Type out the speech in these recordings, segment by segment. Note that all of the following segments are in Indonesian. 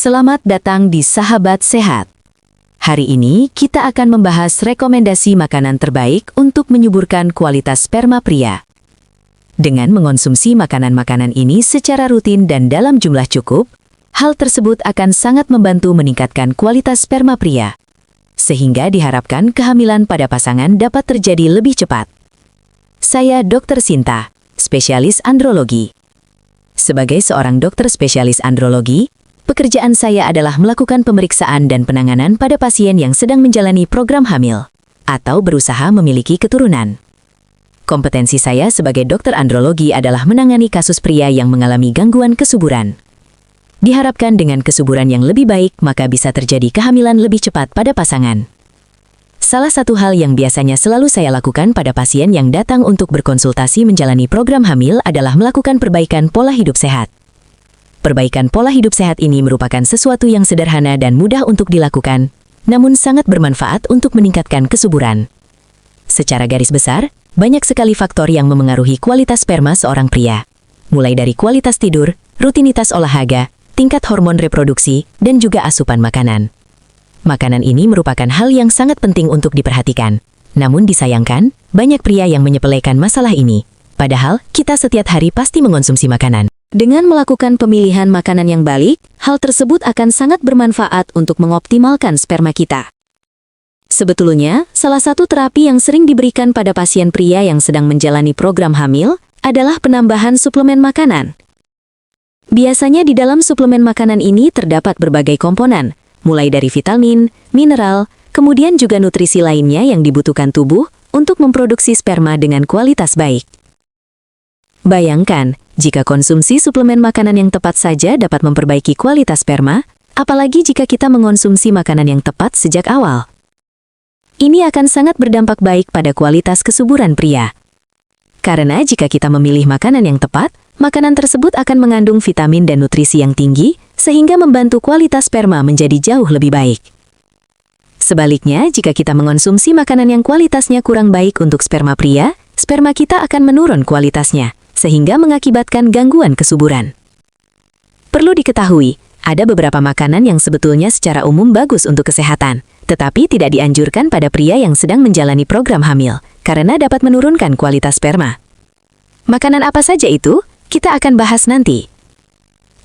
Selamat datang di Sahabat Sehat. Hari ini kita akan membahas rekomendasi makanan terbaik untuk menyuburkan kualitas sperma pria. Dengan mengonsumsi makanan-makanan ini secara rutin dan dalam jumlah cukup, hal tersebut akan sangat membantu meningkatkan kualitas sperma pria, sehingga diharapkan kehamilan pada pasangan dapat terjadi lebih cepat. Saya Dr. Sinta, spesialis andrologi. Sebagai seorang dokter spesialis andrologi, pekerjaan saya adalah melakukan pemeriksaan dan penanganan pada pasien yang sedang menjalani program hamil atau berusaha memiliki keturunan. Kompetensi saya sebagai dokter andrologi adalah menangani kasus pria yang mengalami gangguan kesuburan. Diharapkan dengan kesuburan yang lebih baik, maka bisa terjadi kehamilan lebih cepat pada pasangan. Salah satu hal yang biasanya selalu saya lakukan pada pasien yang datang untuk berkonsultasi menjalani program hamil adalah melakukan perbaikan pola hidup sehat. Perbaikan pola hidup sehat ini merupakan sesuatu yang sederhana dan mudah untuk dilakukan, namun sangat bermanfaat untuk meningkatkan kesuburan. Secara garis besar, banyak sekali faktor yang memengaruhi kualitas sperma seorang pria, mulai dari kualitas tidur, rutinitas olahraga, tingkat hormon reproduksi, dan juga asupan makanan. Makanan ini merupakan hal yang sangat penting untuk diperhatikan. Namun disayangkan, banyak pria yang menyepelekan masalah ini. Padahal, kita setiap hari pasti mengonsumsi makanan. Dengan melakukan pemilihan makanan yang baik, hal tersebut akan sangat bermanfaat untuk mengoptimalkan sperma kita. Sebetulnya, salah satu terapi yang sering diberikan pada pasien pria yang sedang menjalani program hamil adalah penambahan suplemen makanan. Biasanya di dalam suplemen makanan ini terdapat berbagai komponen, mulai dari vitamin, mineral, kemudian juga nutrisi lainnya yang dibutuhkan tubuh untuk memproduksi sperma dengan kualitas baik. Bayangkan, jika konsumsi suplemen makanan yang tepat saja dapat memperbaiki kualitas sperma, apalagi jika kita mengonsumsi makanan yang tepat sejak awal. Ini akan sangat berdampak baik pada kualitas kesuburan pria. Karena jika kita memilih makanan yang tepat, makanan tersebut akan mengandung vitamin dan nutrisi yang tinggi, sehingga membantu kualitas sperma menjadi jauh lebih baik. Sebaliknya, jika kita mengonsumsi makanan yang kualitasnya kurang baik untuk sperma pria, sperma kita akan menurun kualitasnya, sehingga mengakibatkan gangguan kesuburan. Perlu diketahui, ada beberapa makanan yang sebetulnya secara umum bagus untuk kesehatan, tetapi tidak dianjurkan pada pria yang sedang menjalani program hamil, karena dapat menurunkan kualitas sperma. Makanan apa saja itu? Kita akan bahas nanti.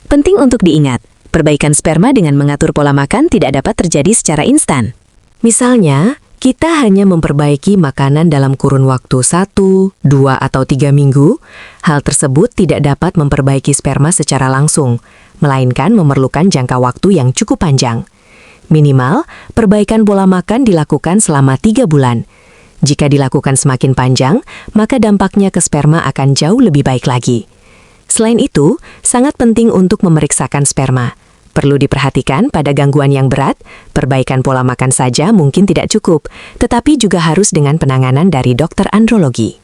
Penting untuk diingat, perbaikan sperma dengan mengatur pola makan tidak dapat terjadi secara instan. Misalnya, kita hanya memperbaiki makanan dalam kurun waktu 1, 2, atau 3 minggu, hal tersebut tidak dapat memperbaiki sperma secara langsung, melainkan memerlukan jangka waktu yang cukup panjang. Minimal, perbaikan pola makan dilakukan selama 3 bulan. Jika dilakukan semakin panjang, maka dampaknya ke sperma akan jauh lebih baik lagi. Selain itu, sangat penting untuk memeriksakan sperma. Perlu diperhatikan pada gangguan yang berat, perbaikan pola makan saja mungkin tidak cukup, tetapi juga harus dengan penanganan dari dokter andrologi.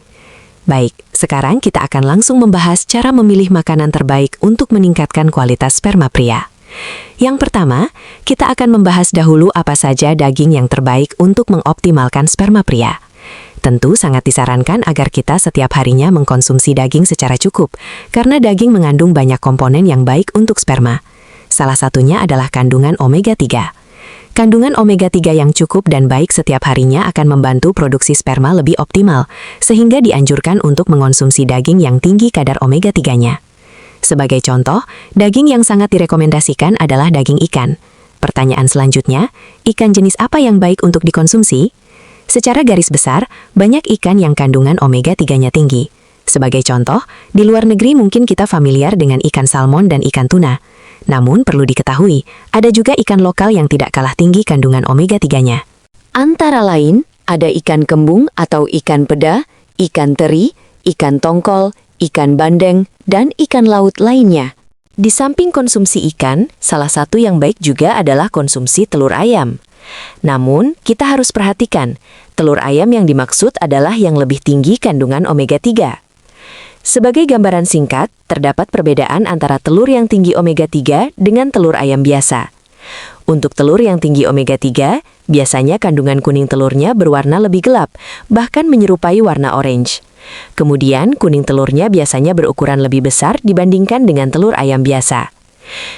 Baik, sekarang kita akan langsung membahas cara memilih makanan terbaik untuk meningkatkan kualitas sperma pria. Yang pertama, kita akan membahas dahulu apa saja daging yang terbaik untuk mengoptimalkan sperma pria. Tentu sangat disarankan agar kita setiap harinya mengkonsumsi daging secara cukup, karena daging mengandung banyak komponen yang baik untuk sperma. Salah satunya adalah kandungan omega-3. Kandungan omega-3 yang cukup dan baik setiap harinya akan membantu produksi sperma lebih optimal, sehingga dianjurkan untuk mengonsumsi daging yang tinggi kadar omega-3-nya. Sebagai contoh, daging yang sangat direkomendasikan adalah daging ikan. Pertanyaan selanjutnya, ikan jenis apa yang baik untuk dikonsumsi? Secara garis besar, banyak ikan yang kandungan omega-3-nya tinggi. Sebagai contoh, di luar negeri mungkin kita familiar dengan ikan salmon dan ikan tuna. Namun perlu diketahui, ada juga ikan lokal yang tidak kalah tinggi kandungan omega-3-nya. Antara lain, ada ikan kembung atau ikan peda, ikan teri, ikan tongkol, ikan bandeng, dan ikan laut lainnya. Di samping konsumsi ikan, salah satu yang baik juga adalah konsumsi telur ayam. Namun, kita harus perhatikan, telur ayam yang dimaksud adalah yang lebih tinggi kandungan omega-3. Sebagai gambaran singkat, terdapat perbedaan antara telur yang tinggi omega-3 dengan telur ayam biasa. Untuk telur yang tinggi omega-3, biasanya kandungan kuning telurnya berwarna lebih gelap, bahkan menyerupai warna orange. Kemudian, kuning telurnya biasanya berukuran lebih besar dibandingkan dengan telur ayam biasa.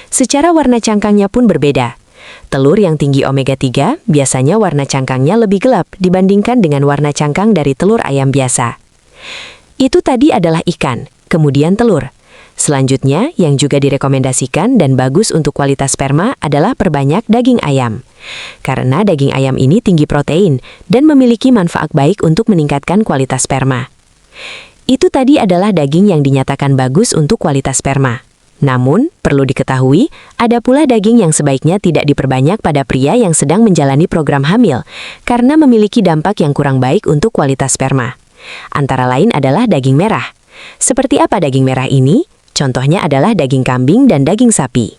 Secara warna cangkangnya pun berbeda. Telur yang tinggi omega-3 biasanya warna cangkangnya lebih gelap dibandingkan dengan warna cangkang dari telur ayam biasa. Itu tadi adalah ikan, kemudian telur. Selanjutnya, yang juga direkomendasikan dan bagus untuk kualitas sperma adalah perbanyak daging ayam. Karena daging ayam ini tinggi protein dan memiliki manfaat baik untuk meningkatkan kualitas sperma. Itu tadi adalah daging yang dinyatakan bagus untuk kualitas sperma. Namun, perlu diketahui, ada pula daging yang sebaiknya tidak diperbanyak pada pria yang sedang menjalani program hamil, karena memiliki dampak yang kurang baik untuk kualitas sperma. Antara lain adalah daging merah. Seperti apa daging merah ini? Contohnya adalah daging kambing dan daging sapi.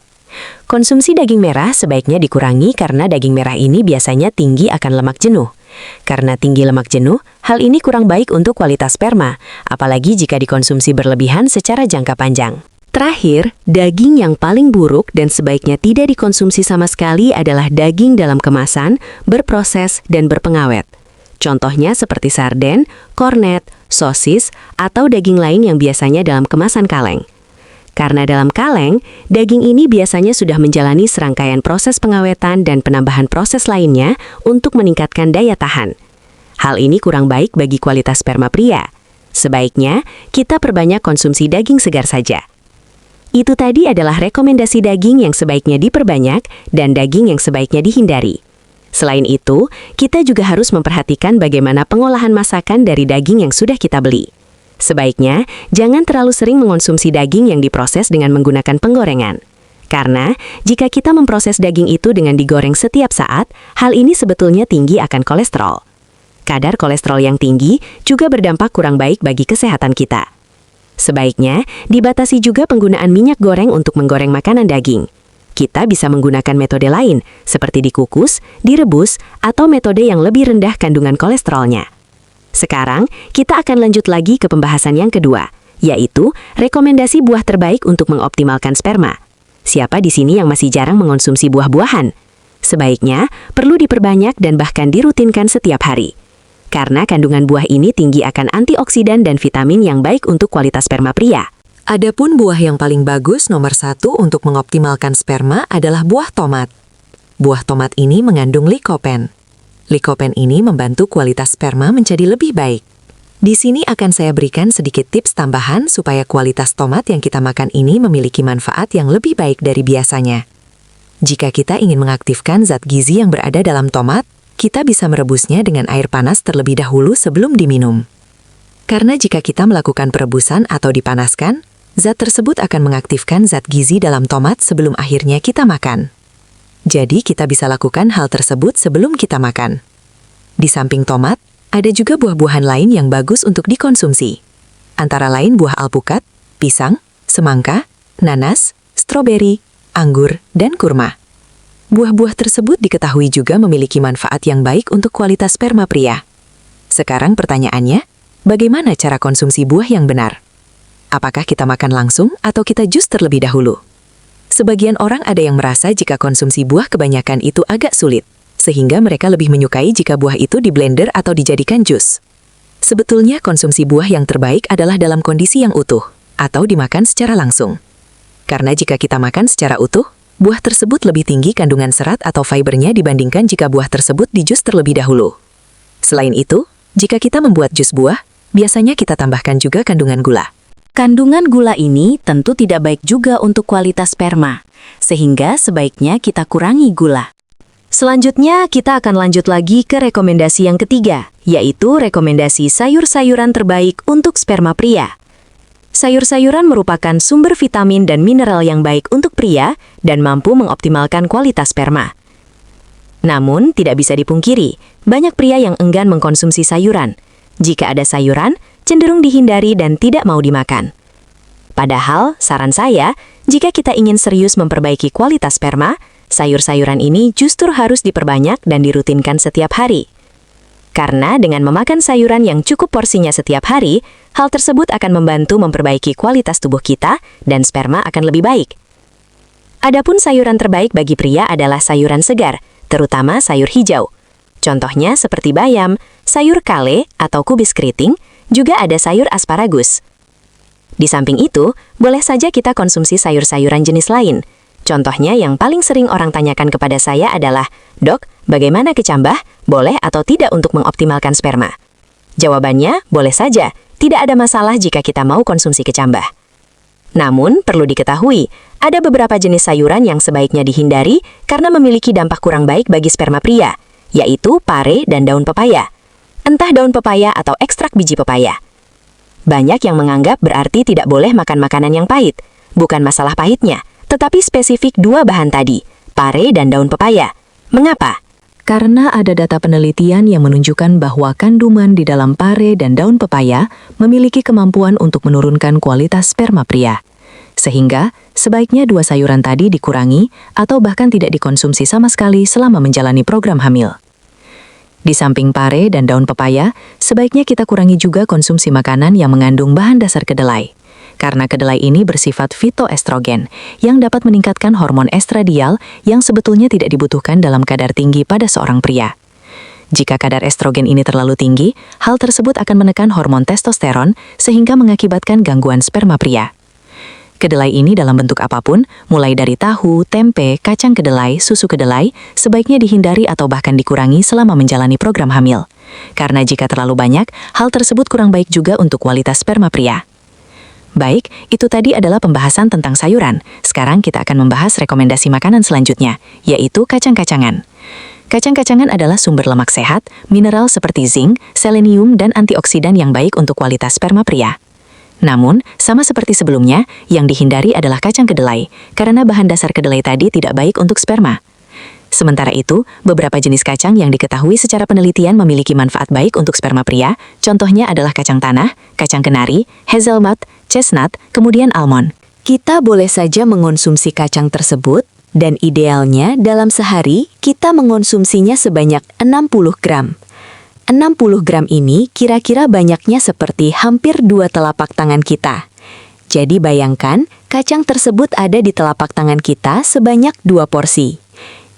Konsumsi daging merah sebaiknya dikurangi karena daging merah ini biasanya tinggi akan lemak jenuh. Karena tinggi lemak jenuh, hal ini kurang baik untuk kualitas sperma, apalagi jika dikonsumsi berlebihan secara jangka panjang. Terakhir, daging yang paling buruk dan sebaiknya tidak dikonsumsi sama sekali adalah daging dalam kemasan, berproses, dan berpengawet. Contohnya seperti sarden, kornet, sosis, atau daging lain yang biasanya dalam kemasan kaleng. Karena dalam kaleng, daging ini biasanya sudah menjalani serangkaian proses pengawetan dan penambahan proses lainnya untuk meningkatkan daya tahan. Hal ini kurang baik bagi kualitas sperma pria. Sebaiknya, kita perbanyak konsumsi daging segar saja. Itu tadi adalah rekomendasi daging yang sebaiknya diperbanyak dan daging yang sebaiknya dihindari. Selain itu, kita juga harus memperhatikan bagaimana pengolahan masakan dari daging yang sudah kita beli. Sebaiknya, jangan terlalu sering mengonsumsi daging yang diproses dengan menggunakan penggorengan. Karena, jika kita memproses daging itu dengan digoreng setiap saat, hal ini sebetulnya tinggi akan kolesterol. Kadar kolesterol yang tinggi juga berdampak kurang baik bagi kesehatan kita. Sebaiknya, dibatasi juga penggunaan minyak goreng untuk menggoreng makanan daging. Kita bisa menggunakan metode lain, seperti dikukus, direbus, atau metode yang lebih rendah kandungan kolesterolnya. Sekarang, kita akan lanjut lagi ke pembahasan yang kedua, yaitu rekomendasi buah terbaik untuk mengoptimalkan sperma. Siapa di sini yang masih jarang mengonsumsi buah-buahan? Sebaiknya, perlu diperbanyak dan bahkan dirutinkan setiap hari. Karena kandungan buah ini tinggi akan antioksidan dan vitamin yang baik untuk kualitas sperma pria. Adapun buah yang paling bagus nomor 1 untuk mengoptimalkan sperma adalah buah tomat. Buah tomat ini mengandung likopen. Likopen ini membantu kualitas sperma menjadi lebih baik. Di sini akan saya berikan sedikit tips tambahan supaya kualitas tomat yang kita makan ini memiliki manfaat yang lebih baik dari biasanya. Jika kita ingin mengaktifkan zat gizi yang berada dalam tomat, kita bisa merebusnya dengan air panas terlebih dahulu sebelum diminum. Karena jika kita melakukan perebusan atau dipanaskan, zat tersebut akan mengaktifkan zat gizi dalam tomat sebelum akhirnya kita makan. Jadi kita bisa lakukan hal tersebut sebelum kita makan. Di samping tomat, ada juga buah-buahan lain yang bagus untuk dikonsumsi. Antara lain buah alpukat, pisang, semangka, nanas, stroberi, anggur, dan kurma. Buah-buah tersebut diketahui juga memiliki manfaat yang baik untuk kualitas sperma pria. Sekarang pertanyaannya, bagaimana cara konsumsi buah yang benar? Apakah kita makan langsung atau kita jus terlebih dahulu? Sebagian orang ada yang merasa jika konsumsi buah kebanyakan itu agak sulit, sehingga mereka lebih menyukai jika buah itu di blender atau dijadikan jus. Sebetulnya konsumsi buah yang terbaik adalah dalam kondisi yang utuh, atau dimakan secara langsung. Karena jika kita makan secara utuh, buah tersebut lebih tinggi kandungan serat atau fibernya dibandingkan jika buah tersebut di jus terlebih dahulu. Selain itu, jika kita membuat jus buah, biasanya kita tambahkan juga kandungan gula. Kandungan gula ini tentu tidak baik juga untuk kualitas sperma, sehingga sebaiknya kita kurangi gula. Selanjutnya, kita akan lanjut lagi ke rekomendasi yang ketiga, yaitu rekomendasi sayur-sayuran terbaik untuk sperma pria. Sayur-sayuran merupakan sumber vitamin dan mineral yang baik untuk pria dan mampu mengoptimalkan kualitas sperma. Namun, tidak bisa dipungkiri, banyak pria yang enggan mengkonsumsi sayuran. Jika ada sayuran, cenderung dihindari dan tidak mau dimakan. Padahal, saran saya, jika kita ingin serius memperbaiki kualitas sperma, sayur-sayuran ini justru harus diperbanyak dan dirutinkan setiap hari. Karena dengan memakan sayuran yang cukup porsinya setiap hari, hal tersebut akan membantu memperbaiki kualitas tubuh kita dan sperma akan lebih baik. Adapun sayuran terbaik bagi pria adalah sayuran segar, terutama sayur hijau. Contohnya seperti bayam, sayur kale atau kubis keriting, juga ada sayur asparagus. Di samping itu, boleh saja kita konsumsi sayur-sayuran jenis lain, Contohnya yang paling sering orang tanyakan kepada saya adalah, "Dok, bagaimana kecambah? Boleh atau tidak untuk mengoptimalkan sperma?" Jawabannya, boleh saja. Tidak ada masalah jika kita mau konsumsi kecambah. Namun, perlu diketahui, ada beberapa jenis sayuran yang sebaiknya dihindari karena memiliki dampak kurang baik bagi sperma pria, yaitu pare dan daun pepaya. Entah daun pepaya atau ekstrak biji pepaya. Banyak yang menganggap berarti tidak boleh makan makanan yang pahit. Bukan masalah pahitnya, tetapi spesifik dua bahan tadi, pare dan daun pepaya. Mengapa? Karena ada data penelitian yang menunjukkan bahwa kandungan di dalam pare dan daun pepaya memiliki kemampuan untuk menurunkan kualitas sperma pria. Sehingga, sebaiknya dua sayuran tadi dikurangi atau bahkan tidak dikonsumsi sama sekali selama menjalani program hamil. Di samping pare dan daun pepaya, sebaiknya kita kurangi juga konsumsi makanan yang mengandung bahan dasar kedelai. Karena kedelai ini bersifat fitoestrogen yang dapat meningkatkan hormon estradiol yang sebetulnya tidak dibutuhkan dalam kadar tinggi pada seorang pria. Jika kadar estrogen ini terlalu tinggi, hal tersebut akan menekan hormon testosteron sehingga mengakibatkan gangguan sperma pria. Kedelai ini dalam bentuk apapun, mulai dari tahu, tempe, kacang kedelai, susu kedelai, sebaiknya dihindari atau bahkan dikurangi selama menjalani program hamil. Karena jika terlalu banyak, hal tersebut kurang baik juga untuk kualitas sperma pria. Baik, itu tadi adalah pembahasan tentang sayuran. Sekarang kita akan membahas rekomendasi makanan selanjutnya, yaitu kacang-kacangan. Kacang-kacangan adalah sumber lemak sehat, mineral seperti zinc, selenium, dan antioksidan yang baik untuk kualitas sperma pria. Namun, sama seperti sebelumnya, yang dihindari adalah kacang kedelai, karena bahan dasar kedelai tadi tidak baik untuk sperma. Sementara itu, beberapa jenis kacang yang diketahui secara penelitian memiliki manfaat baik untuk sperma pria, contohnya adalah kacang tanah, kacang kenari, hazelnut, chestnut, kemudian almond. Kita boleh saja mengonsumsi kacang tersebut, dan idealnya dalam sehari kita mengonsumsinya sebanyak 60 gram. 60 gram ini kira-kira banyaknya seperti hampir 2 telapak tangan kita. Jadi bayangkan, kacang tersebut ada di telapak tangan kita sebanyak 2 porsi.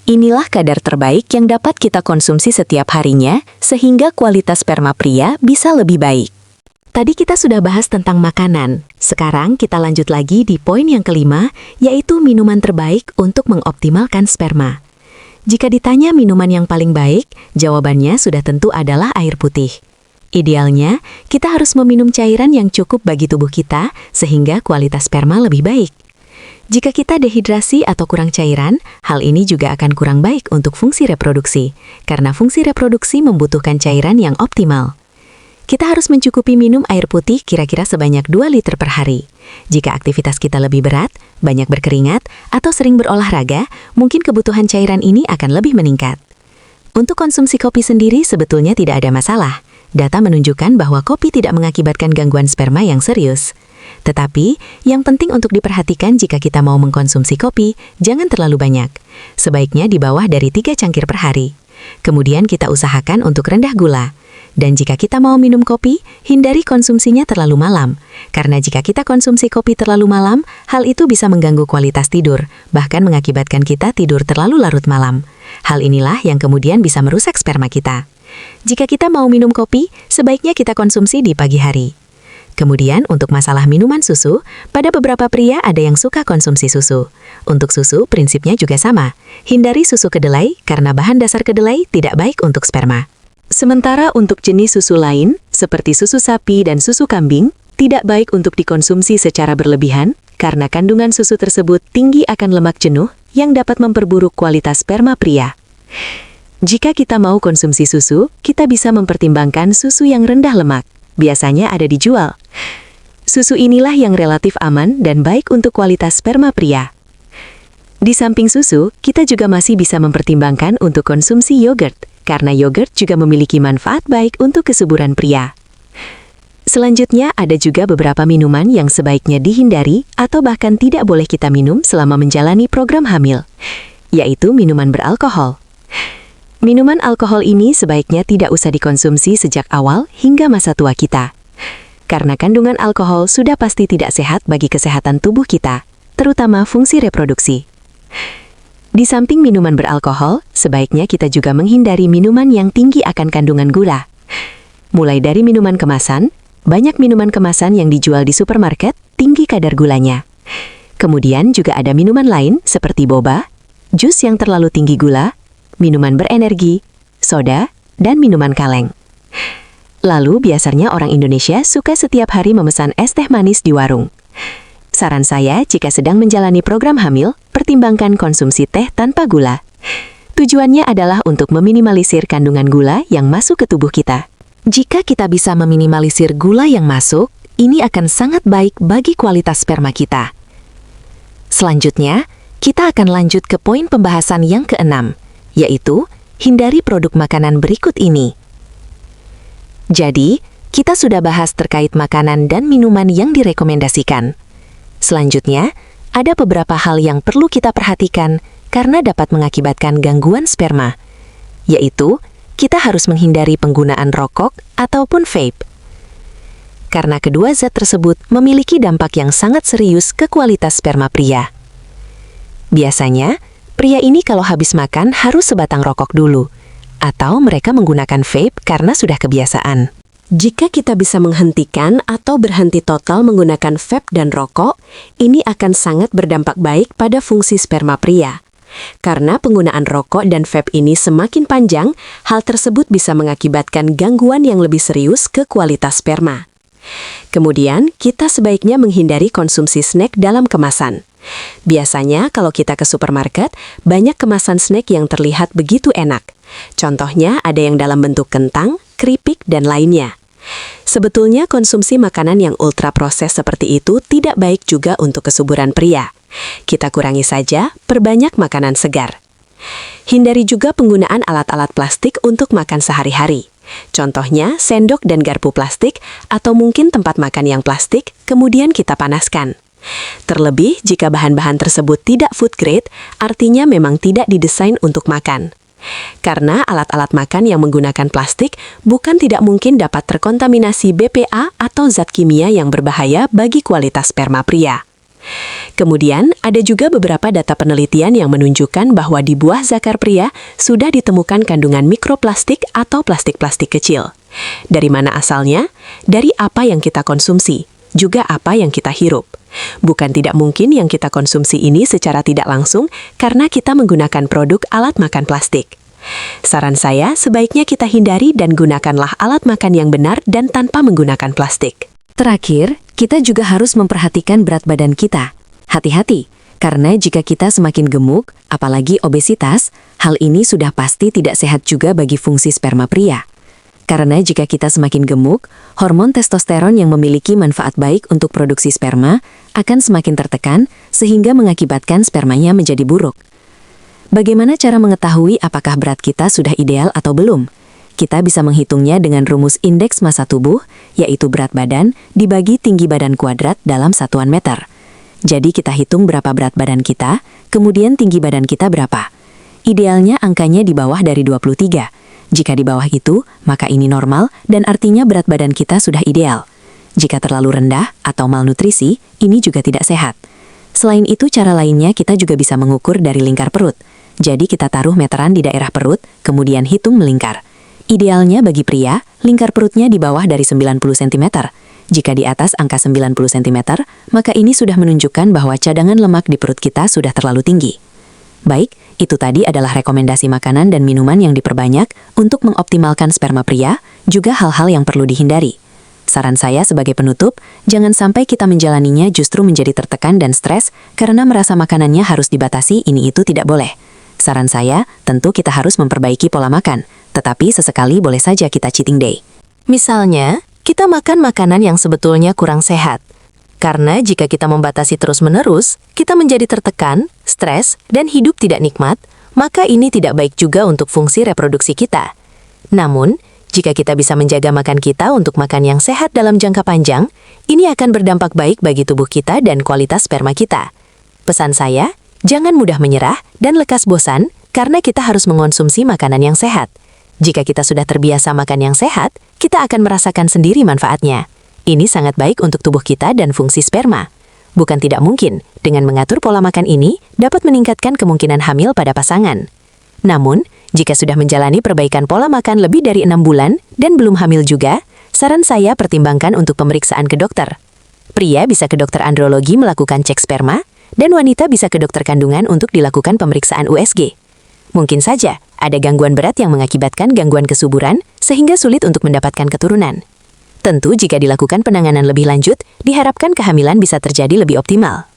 Inilah kadar terbaik yang dapat kita konsumsi setiap harinya, sehingga kualitas sperma pria bisa lebih baik. Tadi kita sudah bahas tentang makanan. Sekarang kita lanjut lagi di poin yang kelima, yaitu minuman terbaik untuk mengoptimalkan sperma. Jika ditanya minuman yang paling baik, jawabannya sudah tentu adalah air putih. Idealnya, kita harus meminum cairan yang cukup bagi tubuh kita, sehingga kualitas sperma lebih baik. Jika kita dehidrasi atau kurang cairan, hal ini juga akan kurang baik untuk fungsi reproduksi, karena fungsi reproduksi membutuhkan cairan yang optimal. Kita harus mencukupi minum air putih kira-kira sebanyak 2 liter per hari. Jika aktivitas kita lebih berat, banyak berkeringat, atau sering berolahraga, mungkin kebutuhan cairan ini akan lebih meningkat. Untuk konsumsi kopi sendiri sebetulnya tidak ada masalah. Data menunjukkan bahwa kopi tidak mengakibatkan gangguan sperma yang serius. Tetapi, yang penting untuk diperhatikan jika kita mau mengkonsumsi kopi, jangan terlalu banyak. Sebaiknya di bawah dari 3 cangkir per hari. Kemudian kita usahakan untuk rendah gula. Dan jika kita mau minum kopi, hindari konsumsinya terlalu malam. Karena jika kita konsumsi kopi terlalu malam, hal itu bisa mengganggu kualitas tidur, bahkan mengakibatkan kita tidur terlalu larut malam. Hal inilah yang kemudian bisa merusak sperma kita. Jika kita mau minum kopi, sebaiknya kita konsumsi di pagi hari. Kemudian, untuk masalah minuman susu, pada beberapa pria ada yang suka konsumsi susu. Untuk susu, prinsipnya juga sama. Hindari susu kedelai karena bahan dasar kedelai tidak baik untuk sperma. Sementara untuk jenis susu lain, seperti susu sapi dan susu kambing, tidak baik untuk dikonsumsi secara berlebihan karena kandungan susu tersebut tinggi akan lemak jenuh yang dapat memperburuk kualitas sperma pria. Jika kita mau konsumsi susu, kita bisa mempertimbangkan susu yang rendah lemak. Biasanya ada dijual. Susu inilah yang relatif aman dan baik untuk kualitas sperma pria. Di samping susu, kita juga masih bisa mempertimbangkan untuk konsumsi yogurt, karena yogurt juga memiliki manfaat baik untuk kesuburan pria. Selanjutnya, ada juga beberapa minuman yang sebaiknya dihindari atau bahkan tidak boleh kita minum selama menjalani program hamil, yaitu minuman beralkohol. Minuman alkohol ini sebaiknya tidak usah dikonsumsi sejak awal hingga masa tua kita. Karena kandungan alkohol sudah pasti tidak sehat bagi kesehatan tubuh kita, terutama fungsi reproduksi. Di samping minuman beralkohol, sebaiknya kita juga menghindari minuman yang tinggi akan kandungan gula. Mulai dari minuman kemasan, banyak minuman kemasan yang dijual di supermarket tinggi kadar gulanya. Kemudian juga ada minuman lain seperti boba, jus yang terlalu tinggi gula, minuman berenergi, soda, dan minuman kaleng. Lalu biasanya orang Indonesia suka setiap hari memesan es teh manis di warung. Saran saya, jika sedang menjalani program hamil, pertimbangkan konsumsi teh tanpa gula. Tujuannya adalah untuk meminimalisir kandungan gula yang masuk ke tubuh kita. Jika kita bisa meminimalisir gula yang masuk, ini akan sangat baik bagi kualitas sperma kita. Selanjutnya, kita akan lanjut ke poin pembahasan yang keenam, yaitu hindari produk makanan berikut ini. Jadi, kita sudah bahas terkait makanan dan minuman yang direkomendasikan. Selanjutnya, ada beberapa hal yang perlu kita perhatikan karena dapat mengakibatkan gangguan sperma, yaitu kita harus menghindari penggunaan rokok ataupun vape. Karena kedua zat tersebut memiliki dampak yang sangat serius ke kualitas sperma pria. Biasanya, pria ini kalau habis makan harus sebatang rokok dulu, atau mereka menggunakan vape karena sudah kebiasaan. Jika kita bisa menghentikan atau berhenti total menggunakan vape dan rokok, ini akan sangat berdampak baik pada fungsi sperma pria. Karena penggunaan rokok dan vape ini semakin panjang, hal tersebut bisa mengakibatkan gangguan yang lebih serius ke kualitas sperma. Kemudian, kita sebaiknya menghindari konsumsi snack dalam kemasan. Biasanya, kalau kita ke supermarket, banyak kemasan snack yang terlihat begitu enak. Contohnya, ada yang dalam bentuk kentang, keripik, dan lainnya. Sebetulnya, konsumsi makanan yang ultra proses seperti itu tidak baik juga untuk kesuburan pria. Kita kurangi saja, perbanyak makanan segar. Hindari juga penggunaan alat-alat plastik untuk makan sehari-hari. Contohnya, sendok dan garpu plastik, atau mungkin tempat makan yang plastik, kemudian kita panaskan. Terlebih, jika bahan-bahan tersebut tidak food grade, artinya memang tidak didesain untuk makan. Karena alat-alat makan yang menggunakan plastik bukan tidak mungkin dapat terkontaminasi BPA atau zat kimia yang berbahaya bagi kualitas sperma pria. Kemudian, ada juga beberapa data penelitian yang menunjukkan bahwa di buah zakar pria sudah ditemukan kandungan mikroplastik atau plastik-plastik kecil. Dari mana asalnya? Dari apa yang kita konsumsi, juga apa yang kita hirup. Bukan tidak mungkin yang kita konsumsi ini secara tidak langsung karena kita menggunakan produk alat makan plastik. Saran saya, sebaiknya kita hindari dan gunakanlah alat makan yang benar dan tanpa menggunakan plastik. Terakhir, kita juga harus memperhatikan berat badan kita. Hati-hati, karena jika kita semakin gemuk, apalagi obesitas, hal ini sudah pasti tidak sehat juga bagi fungsi sperma pria. Karena jika kita semakin gemuk, hormon testosteron yang memiliki manfaat baik untuk produksi sperma akan semakin tertekan sehingga mengakibatkan spermanya menjadi buruk. Bagaimana cara mengetahui apakah berat kita sudah ideal atau belum? Kita bisa menghitungnya dengan rumus indeks massa tubuh, yaitu berat badan dibagi tinggi badan kuadrat dalam satuan meter. Jadi kita hitung berapa berat badan kita, kemudian tinggi badan kita berapa. Idealnya angkanya di bawah dari 23. Jika di bawah itu, maka ini normal dan artinya berat badan kita sudah ideal. Jika terlalu rendah atau malnutrisi, ini juga tidak sehat. Selain itu, cara lainnya kita juga bisa mengukur dari lingkar perut. Jadi kita taruh meteran di daerah perut, kemudian hitung melingkar. Idealnya bagi pria, lingkar perutnya di bawah dari 90 cm. Jika di atas angka 90 cm, maka ini sudah menunjukkan bahwa cadangan lemak di perut kita sudah terlalu tinggi. Baik, itu tadi adalah rekomendasi makanan dan minuman yang diperbanyak untuk mengoptimalkan sperma pria, juga hal-hal yang perlu dihindari. Saran saya sebagai penutup, jangan sampai kita menjalaninya justru menjadi tertekan dan stres karena merasa makanannya harus dibatasi, ini itu tidak boleh. Saran saya, tentu kita harus memperbaiki pola makan, tetapi sesekali boleh saja kita cheating day. Misalnya, kita makan makanan yang sebetulnya kurang sehat. Karena jika kita membatasi terus-menerus, kita menjadi tertekan, stres, dan hidup tidak nikmat, maka ini tidak baik juga untuk fungsi reproduksi kita. Namun, jika kita bisa menjaga makan kita untuk makan yang sehat dalam jangka panjang, ini akan berdampak baik bagi tubuh kita dan kualitas sperma kita. Pesan saya, jangan mudah menyerah dan lekas bosan karena kita harus mengonsumsi makanan yang sehat. Jika kita sudah terbiasa makan yang sehat, kita akan merasakan sendiri manfaatnya. Ini sangat baik untuk tubuh kita dan fungsi sperma. Bukan tidak mungkin, dengan mengatur pola makan ini dapat meningkatkan kemungkinan hamil pada pasangan. Namun, jika sudah menjalani perbaikan pola makan lebih dari 6 bulan dan belum hamil juga, saran saya pertimbangkan untuk pemeriksaan ke dokter. Pria bisa ke dokter andrologi melakukan cek sperma, dan wanita bisa ke dokter kandungan untuk dilakukan pemeriksaan USG. Mungkin saja ada gangguan berat yang mengakibatkan gangguan kesuburan sehingga sulit untuk mendapatkan keturunan. Tentu jika dilakukan penanganan lebih lanjut, diharapkan kehamilan bisa terjadi lebih optimal.